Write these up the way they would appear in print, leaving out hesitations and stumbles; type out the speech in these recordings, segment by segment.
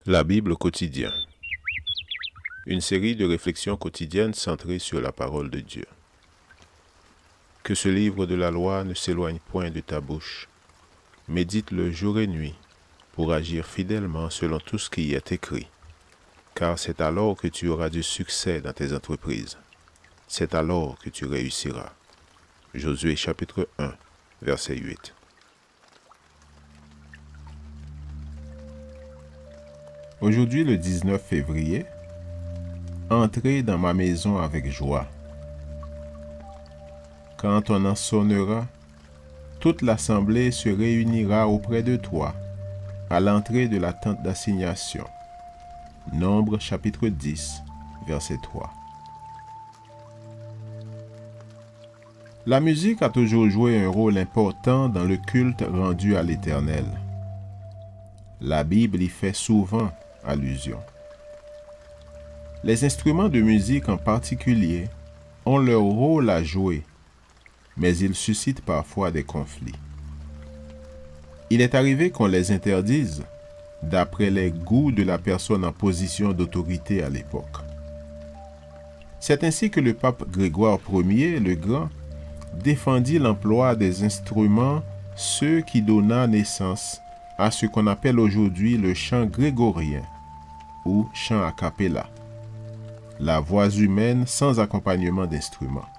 La Bible quotidien. Une série de réflexions quotidiennes centrées sur la parole de Dieu. Que ce livre de la loi ne s'éloigne point de ta bouche. Médite-le jour et nuit, pour agir fidèlement selon tout ce qui y est écrit. Car c'est alors que tu auras du succès dans tes entreprises. C'est alors que tu réussiras. Josué chapitre 1, verset 8. Aujourd'hui, le 19 février, entrez dans ma maison avec joie. Quand on en sonnera, toute l'assemblée se réunira auprès de toi, à l'entrée de la tente d'assignation. Nombre chapitre 10, verset 3. La musique a toujours joué un rôle important dans le culte rendu à l'Éternel. La Bible y fait souvent allusion. Les instruments de musique en particulier ont leur rôle à jouer, mais ils suscitent parfois des conflits. Il est arrivé qu'on les interdise d'après les goûts de la personne en position d'autorité à l'époque. C'est ainsi que le pape Grégoire Ier le Grand défendit l'emploi des instruments, ceux qui donna naissance à ce qu'on appelle aujourd'hui le chant grégorien ou chant a cappella, la voix humaine sans accompagnement d'instruments.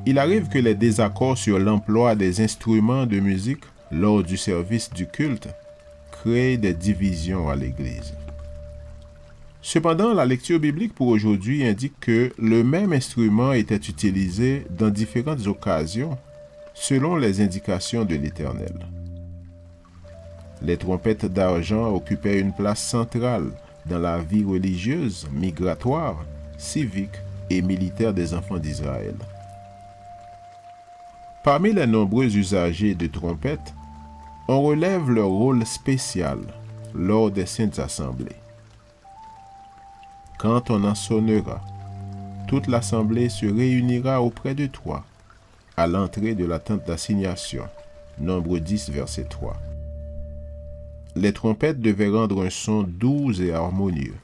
Il arrive que les désaccords sur l'emploi des instruments de musique lors du service du culte créent des divisions à l'Église. Cependant, la lecture biblique pour aujourd'hui indique que le même instrument était utilisé dans différentes occasions selon les indications de l'Éternel. Les trompettes d'argent occupaient une place centrale dans la vie religieuse, migratoire, civique et militaire des enfants d'Israël. Parmi les nombreux usagers de trompettes, on relève leur rôle spécial lors des saintes assemblées. Quand on en sonnera, toute l'assemblée se réunira auprès de toi, à l'entrée de la tente d'assignation. Nombre 10, verset 3. Les trompettes devaient rendre un son doux et harmonieux.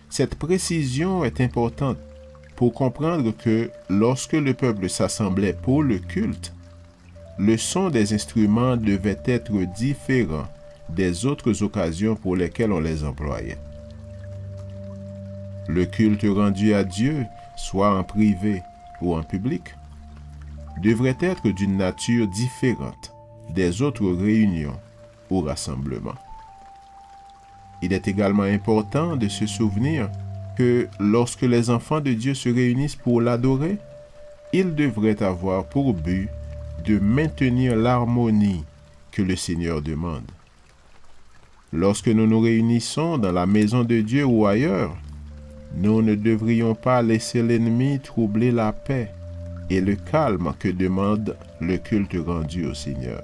Cette précision est importante pour comprendre que lorsque le peuple s'assemblait pour le culte, le son des instruments devait être différent des autres occasions pour lesquelles on les employait. Le culte rendu à Dieu, soit en privé ou en public, devrait être d'une nature différente des autres réunions ou rassemblements. Il est également important de se souvenir que lorsque les enfants de Dieu se réunissent pour l'adorer, ils devraient avoir pour but de maintenir l'harmonie que le Seigneur demande. Lorsque nous nous réunissons dans la maison de Dieu ou ailleurs, nous ne devrions pas laisser l'ennemi troubler la paix et le calme que demande le culte rendu au Seigneur.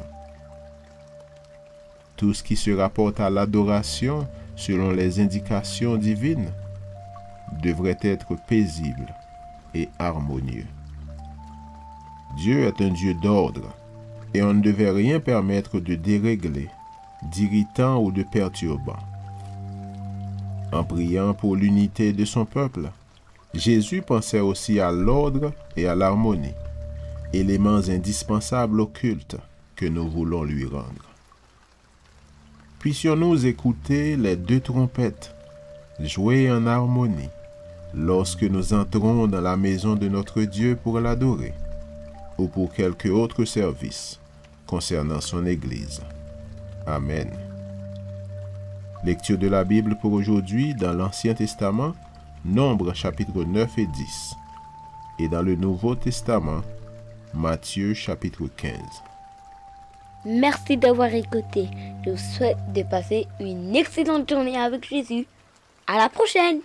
Tout ce qui se rapporte à l'adoration selon les indications divines devrait être paisible et harmonieux. Dieu est un Dieu d'ordre et on ne devait rien permettre de dérégler, d'irritant ou de perturbant. En priant pour l'unité de son peuple, Jésus pensait aussi à l'ordre et à l'harmonie, éléments indispensables au culte que nous voulons lui rendre. Puissions-nous écouter les deux trompettes, jouer en harmonie, lorsque nous entrons dans la maison de notre Dieu pour l'adorer, ou pour quelque autre service concernant son Église. Amen. Lecture de la Bible pour aujourd'hui dans l'Ancien Testament, Nombre chapitre 9 et 10, et dans le Nouveau Testament, Matthieu chapitre 15. Merci d'avoir écouté. Je vous souhaite de passer une excellente journée avec Jésus. À la prochaine!